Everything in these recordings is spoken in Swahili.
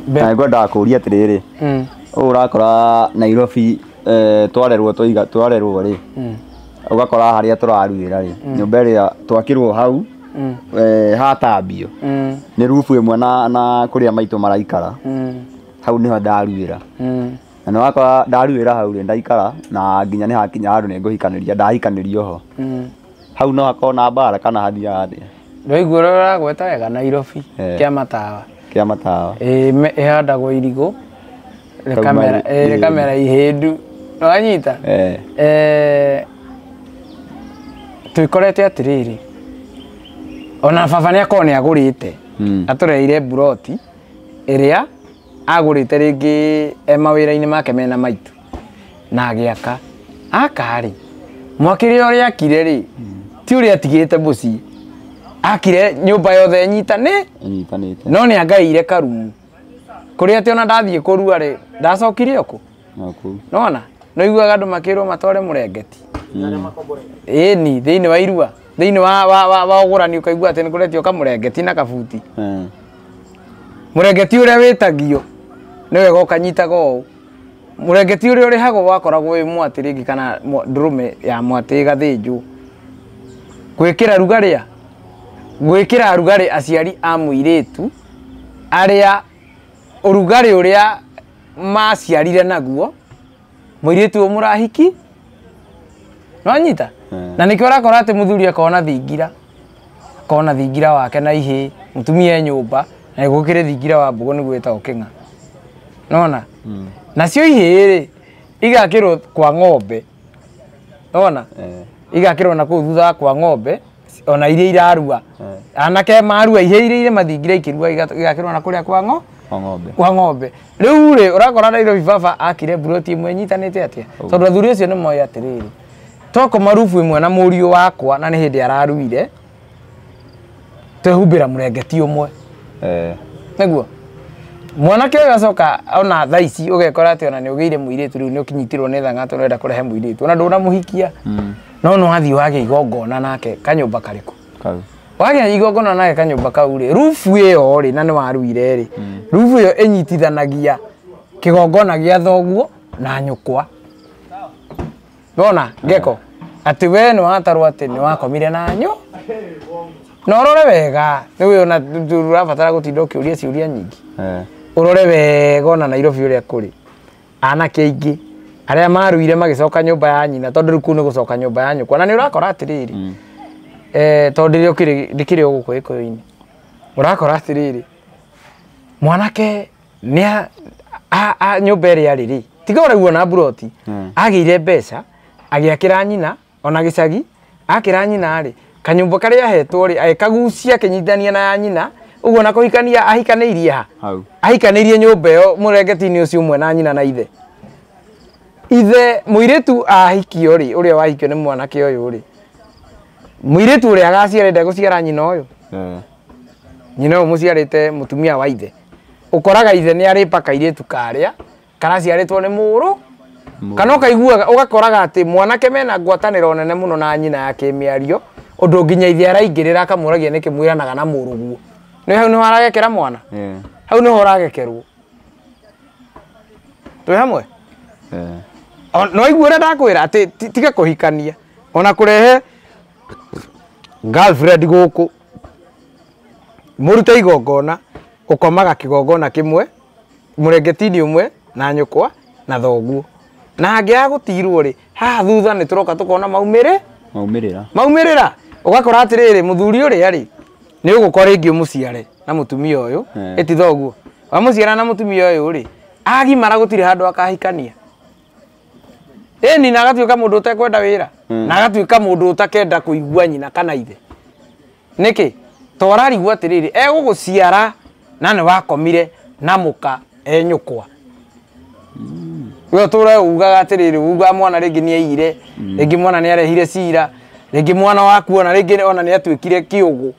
na ngwenda kũria atiriri urakora Nairobi twarerwo ri ugakora haria turaruira ri nyumba ria twakirwo hau hatambio ni rufu imwe na kuria maitu maraikara hau niho ndaruira na no wakora ndaruira hau ri ndaikara na nginya ni hakinya handu ni nguhikaniria ndahikanirio ho hau no hakona mbara kana hathia hathia Ndoigua uragweta wega Nairobi kia matawa ihandagwo irigo kamera ihindu wanyita twikorete atiriri ona baba ni akoni agurite atureire buroti iria agurite ringi mawira-ini make mena maitu na agiaka akari mwakire uri akire ri ti uri atigite buci akire nyumba yothe nyitanite no ni angaire karumu kuria ati ona ndathie kurua ri ndacokire oku nona no iguaga andu makirwo matware murengeti ni thiini wa irua thiini wa ugurani ukaigua ati nikuretio kamurengeti na kabuti murengeti uria witagio ni wega ukanyitaga uu murengeti uria urihagwo wakoragwo wi mwati ringi kana ndurume ya mwati gathinjwo gwikira rugari aciari a muiritu aria urugari uria maciarire naguo muiritu umurahiki nwanyita na nikio rakora ati muthuri akona thingira wake na ihi mutumia nyumba na igukire thingira wa mbogo ni gwita ukinga nona nacio ihi ri igakirwo kwa ng'ombe nona igakirwo na kuu thutha kwa ng'ombe ona iria irarua anake marua iheire mathingira ikirua igakirwo na kuria kwa ng'ombe riu ri urakora Nairobi baba akire buroti imwe nyitanite atia tondu athuri ucio ni moyo atiriri toko marufu imwe na muriu wakwa na ni hindi araruire twehumbira murengeti umwe niguo mwanake uyu acoka ona thaici ugekora ati ona ni ugeire muiritu riu ni ukinyitirwo ni thang'atu urenda kurehe muiritu ona nduna muhikia no wathi wage igongona nake kanyumba kariku wage igongona nake kanyumba kau ri rufu iyo ri na ni waruire ri rufu iyo inyitithanagia kigongona gia thoguo na nyukwa nona ngeko ati we ni watarwo ati ni wakomire na nyu no rore wega ni we ona turabatara gutinda ukiuria ciuria nyingi urore wega ona Nairobi uria kuri anake ingi aria maruire magicoka nyumba ya nyina tondu riku ni gucoka nyumba ya nyukwa na ni urakora atiriri tondu ndikiri guku ikoyo-ini urakora atiriri mwanake ni nyumba iria riri tiga uragua na buroti agire mbeca agiakira nyina ona gicagi akira nyina ri kanyumba karia hetwo ri agikagucia kinyitania na nyina uguo na kuhikania ahikaneirie ahikaneirie nyumba iyo murengeti-ini ucio umwe na nyina na ithe muiritu ahikio ri uria wahikio ni mwanake uyu ri muiritu uria agaciara ndeguciara nyina uyu nyina uyu muciarite mutumia wa ithe ukoraga ithe ni aripa kairitu karia karaciaritwo ni muru kana ukaiguaga ugakoraga ati mwanake mena ngwataniro nene muno na nyina yake miario undu nginya ithe araingirira akamuragia niki mwiranaga na muruguo ni hau ni haragekera mwana hau ni horagekerwo twi hamwe no iguore ndakwira ati tiga kuhikania ona kurehe girlfriend guku murute igongona ukomaga kigongona kimwe murengeti-ini umwe na nyukwa na thoguo na angia gutirwo ri haha thutha ni turoka tukona maumirira ugakora atiriri muthuri uria ri ni ugukora ingi umuciare na mutumia uyu eti thoguo wa muciara na mutumia uyu ri agimara gutire handu akahikania ni na agatuika mundu utekwenda wira na agatuika mundu utakenda kuigua nyina kana ithe niki torarigwa atiriri eguguciara na ni wakomire na muka nyukwa we tura ugaga atiriri uga mwana ringi ni aire ringi mwana ni arehire cira ringi mwana waku ona ringi ona ni atwikire kiugu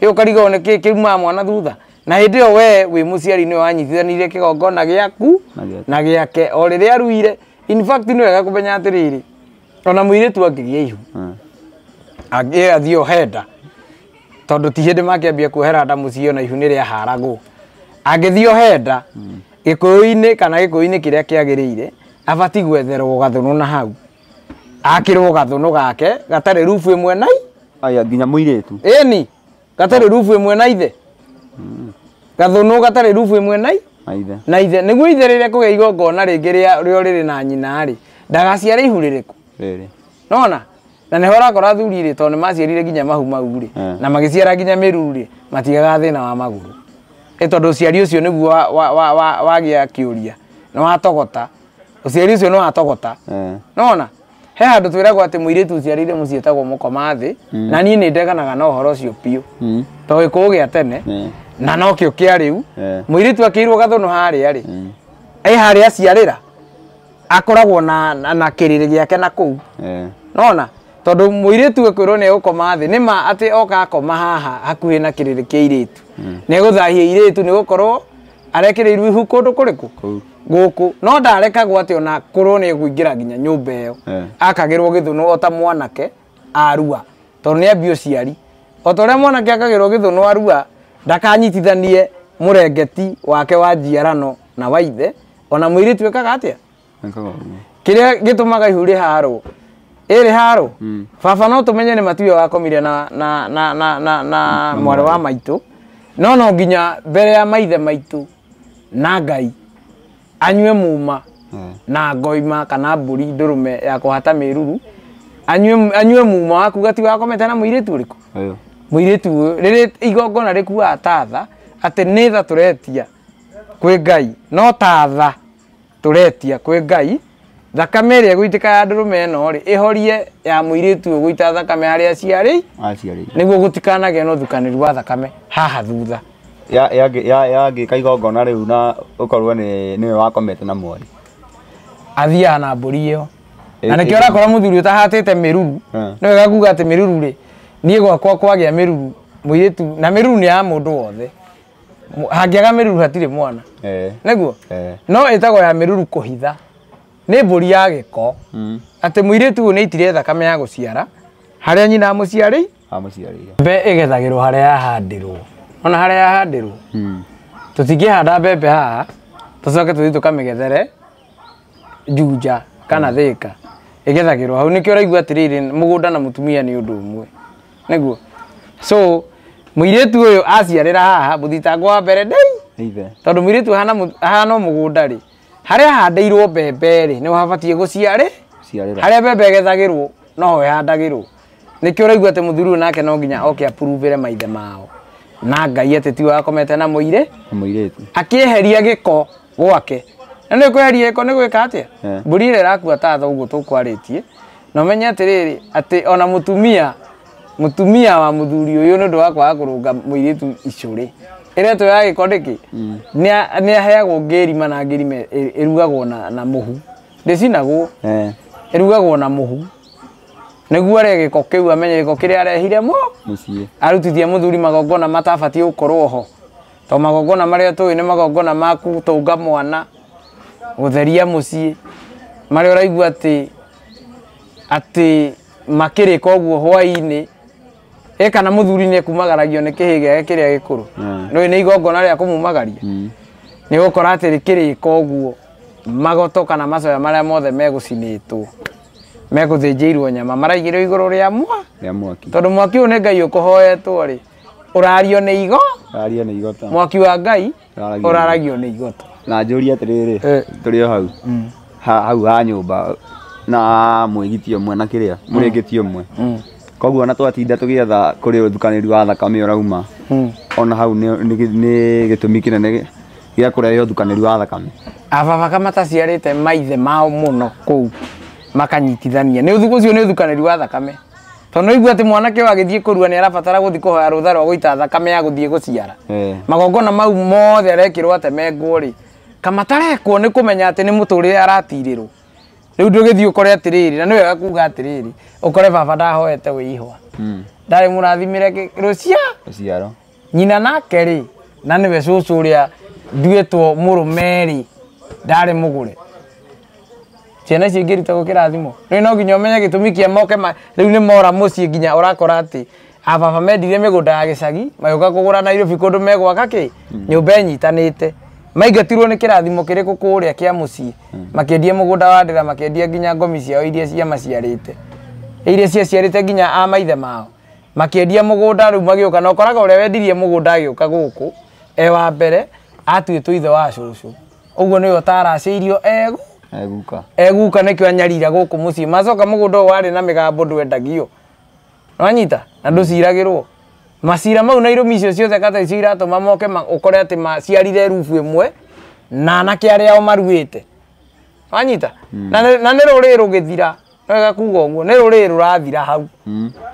iyo kariga one kiruma mwana thutha na hindi iyo we wi muciari ni wanyitithanirie kigongona giaku na giake o riria aruire in fact ni wega kumenya atiriri ona muiritu angigia ihu athio henda tondu ti hindi makiambia kuhera nda mucio na ihu ni ria haragwo angĩthio henda gĩkũyũ-inĩ kana gĩkũyũ-inĩ kĩrĩa kĩagĩrĩire abati gwetherwo gathũnũ na hau akĩrwo gathũnũ gake gatarĩ rubu ĩmwe na aya nginya mũirĩtu ĩni gatarĩ rubu ĩmwe na ithe gathũnũ gatarĩ rubu ĩmwe na ithe nĩguo ithe rĩrĩa kũgĩa igongona rĩngĩ rĩo rĩrĩ na nyina rĩ ndagaciare ihu rĩrĩkũ nona na nĩho ũrakora athuri rĩ tondũ nĩmaciarire nginya mahu mau rĩ na magĩciara nginya mĩruru rĩ matigaga thĩna wa magũrũ tondũ ũciari ũcio nĩguo wagĩa kĩũria nĩ watogota ũciari ũcio nĩ watogota nona he handũ twĩragwo atĩ mũirĩtu ũciarĩire mũciĩ etagwo mũkoma thĩ na niĩ nĩ ndeganaga na ũhoro ũcio piũ tondũ gĩkũyũ gĩa tene na nokĩo kĩa rĩu mũirĩtu akĩirwo gathũnũ harĩa rĩ harĩa aciarĩra akoragwo na kĩrĩrĩ gĩake na kũu nona tondũ mũirĩtu ekwĩrwo nĩ egũkoma thĩ nĩma atĩ oka akoma haha hakuhĩ na kĩrĩrĩ kĩa irĩtu nĩ egũthahia irĩtu nĩ gũkorwo arekĩrĩirwo ihu kũndũ kũrĩkũ gũkũ no ndarekagwo atĩ ona korwo nĩ egũingĩra nginya nyũmba ĩyo akagĩrwo gĩthũnũ o ta mwanake arua tondũ nĩ ambia ũciari o ta ũrĩa mwanake akagĩrwo gĩthũnũ arua ndakanyitithanie mũrengeti wake wa njiarano na wa ithe ona mũirĩtu ekaga atĩa kĩrĩa gĩtũmaga ihu rĩharwo rĩharwo baba no tũmenye nĩ matiwe wakomire na mwarĩ wa maitũ no nginya mbere ya maithe maitũ na Ngai anyue muma na ngoima kana mbũri ndũrũme ya kũhata mĩruru anyue muma waku gati wakomete na mũirĩtu ũrĩkũ mũirĩtu rĩrĩ igongona rĩkuaga tatha atĩ nĩ tha tũretia kwĩ Ngai no tatha tũretia kwĩ Ngai thakame ĩrĩa ĩgũitĩka ya ndũrũme ĩno rĩ ĩhorie ya mũirĩtu ũgũita thakame harĩa aciarĩ nĩguo gũtikanagĩa na ũthukanĩru wa thakame haha thutha yagĩka igongona rĩu na ũkorwo nĩwe wakomete na mwarĩ athiaga na mbũri ĩyo na nĩkĩo ũrakora mũthuri ũtahatĩte mĩruru nĩ wega kuga atĩ mĩruru rĩ niĩ gwakwa kwagĩa mĩruru mũirĩtu na mĩruru nĩ ya mũndũ wothe hangĩaga mĩruru hatirĩ mwana nĩguo no ĩtagwo ya mĩruru kũhitha nĩ mbũri ya gĩko atĩ mũirĩtu ũyũ nĩ aitire thakame ya gũciara harĩa nyina amũciarĩire mbembe ĩgethagĩrwo harĩa yahandĩrwo ona harĩa yahandĩrwo tũtingĩhanda mbembe haha tũcoke tũthiĩ tũkamĩgethere Juja kana Thĩka ĩgethagĩrwo hau nĩkĩo ũraigua atĩrĩrĩ mũgũnda na mũtumia nĩ ũndũ ũmwe nĩguo so mũirĩtu ũyũ aciarĩra haha mũthitangwo wa mbere tondũ mũirĩtu ahana mũgũnda rĩ harĩa handĩirwo mbembe rĩ nĩ habatiĩ gũciarĩ harĩa mbembe ĩgethagĩrwo no ĩhandagĩrwo nĩkĩo ũraigua atĩ mũthuri nake no nginya oke apuruvĩre maithe mao na Ngai atĩ ti wakomete na mũirĩtu akĩeheria gĩko gwake na nĩ kweheria gĩko nĩ gwĩka atĩa mbũri ĩrĩa ĩrakua tatha ũguo tũkwarĩtie na ũmenye atĩrĩrĩ atĩ ona mũtumia wa mũthuri ũyũ nĩ ũndũ wa kwaga kũrũnga mũirĩtu icũrĩ ĩretwo ya gĩko ndĩkĩ nĩ aheagwo ngĩrima na ngĩrima ĩrugagwo na mũhu ndĩcinagwo ĩrugagwo na mũhu nĩguo arĩa gĩko kĩu amenye gĩko kĩrĩa arehire mũciĩ arutithie mũthuri magongona matabatiĩ gũkorwo ho to magongona marĩa tũĩ nĩ magongona ma gũtũnga mwana gũtheria mũciĩ marĩa ũraigua atĩ makĩrĩka ũguo hwaĩ-inĩ kana mũthuri nĩ kumagaragia nĩ kĩhĩ gĩake kĩrĩa gĩkũrũ nĩ igongona rĩa kũmumagaria nĩ gũkora atĩ rĩkĩrĩka ũguo magoto kana macoya marĩa mothe megũcinĩtwo megũthĩnjĩirwo nyama maraigĩrwo igũrũ rĩa mwaki tondũ mwaki ũyũ nĩ Ngai ũkũhoetwo rĩ ũrario nĩ igoto mwaki wa Ngai ũraragio nĩ igoto na njũria atĩrĩrĩ tũrĩ o hau ha nyũmba na mwĩgiti ũmwe na kĩrĩa mũrĩngĩti ũmwe koguo ona twatinda tũgĩetha kũrĩ ũthukanĩri wa thakame ũrauma ona hau nĩ gĩtũmi kĩnene gĩa kũrehe ũthukanĩri wa thakame ababaka mataciarĩte maithe mao mũno kũu makanyitithania nĩ ũcio nĩ ũthukanĩri wa thakame tondũ igua atĩ mwanake wagĩthiĩ kũrua nĩ arabatara gũthiĩ kũhoya rũtha rwa gũita thakame ya gũthiĩ gũciara magongona mau mothe arekĩrwo atemengwo rĩ kamatarekwo nĩ kũmenya atĩ nĩ mũtũrĩre aratirĩrwo rĩu ndũgĩthiĩ ũkore atĩrĩrĩ na nĩ wega kuga atĩrĩrĩ ũkore baba ndahoete wĩ ihwa ndarĩ mũrathimĩre rũciaro nyina nake rĩ na nĩwe cũcũ ũrĩa nduĩtwo mũrũme rĩ ndarĩ mũgũre ciana icio ingĩrutagwo kĩrathimo rĩu no nginya ũmenye gĩtũmi kĩa moke rĩu nĩ mora mũciĩ nginya ũrakora atĩ ababa mendire mĩgũnda ya gĩcagi magĩũka kũgũra Nairobi kũndũ megwaka kĩ nyũmba ĩnyitanĩte maingatirwo nĩ kĩrathimo kĩrĩkũ kũrĩa kĩa mũciĩ makĩendia mũgũnda wa ndĩra makĩendia nginya ngomi ciao iria ciamaciarĩte iria ciaciarĩte nginya a maithe mao makĩendia mũgũnda rĩu magĩũka na ũkoraga ũrĩa wendirie mũgũnda agĩũka gũkũ wa mbere atuĩtwo ithe wa cũcũ ũguo nĩwe ũtaracĩirio eguka nĩkĩo anyarira gũkũ mũciĩ macoka mũgũnda ũyũ warĩ na mĩgambo ndwendagio nwanyita na ndũciragĩrwo macira mau Nairobi icio ciothe kata icio iratũma moke ũkore atĩ maciarire rubu ĩmwe na anake arĩa o maruĩte nwanyita na nĩ rũrĩrĩ rũgĩthira no wega kuga ũguo nĩ rũrĩrĩ rũrathira hau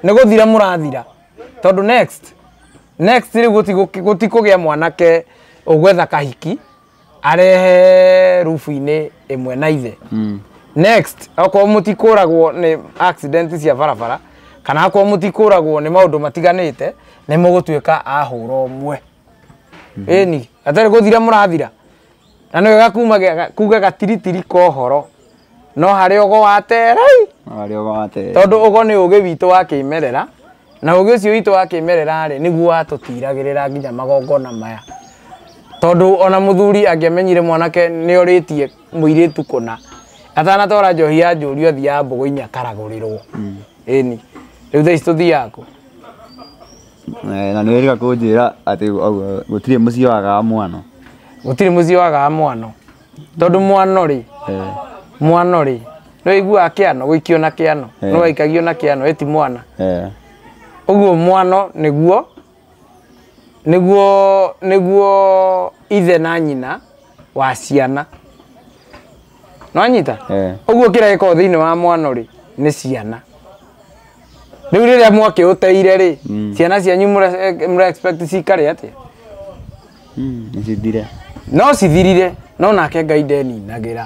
nĩ gũthira mũrathira tondũ next rĩu gũtikũgĩa mwanake ũgwetha kahiki arehe rubu-inĩ ĩmwe na ithe next okorwo mũtikũragwo nĩ accident cia barabara kana okorwo mũtikũragwo nĩ maũndũ matiganĩte nĩ mũgũtuĩka a hũra ũmwe ĩni atarĩ gũthira mũrathira na nĩ wega kuga gatiritiri kohoro no harĩ ũgo watera tondũ ũgo nĩ ũgĩ witũ wa kĩmerera na ũgĩ ũcio witũ wa kĩmerera rĩ nĩguo watũtiragĩrĩra nginya magongona maya tondũ ona mũthuri angĩamenyire mwanake nĩ orĩtie mũirĩtu kũna atanatwara njohi ya njũri othiaga mbũgũ-inĩ akaragũrĩrwo ĩni rĩu thaa ici tũthiaga kũ na nĩ wĩrĩga kũnjĩra atĩ gũtirĩ mũciĩ wagaga mwano gũtirĩ mũciĩ wagaga mwano tondũ mwano rĩ nĩ wĩiguaga kĩano gũikio na kĩano nĩ waikagio na kĩano ĩti mwana ũguo mwano nĩguo ithe na nyina wa ciana nwanyita ũguo kĩrĩa gĩkoragwo thĩinĩ wa mwano rĩ nĩ ciana rĩu rĩrĩa mwakĩũteire rĩ ciana cianyu mũra expect cikare atĩa nĩcithire no cithirire no nake Ngai ndeninagĩra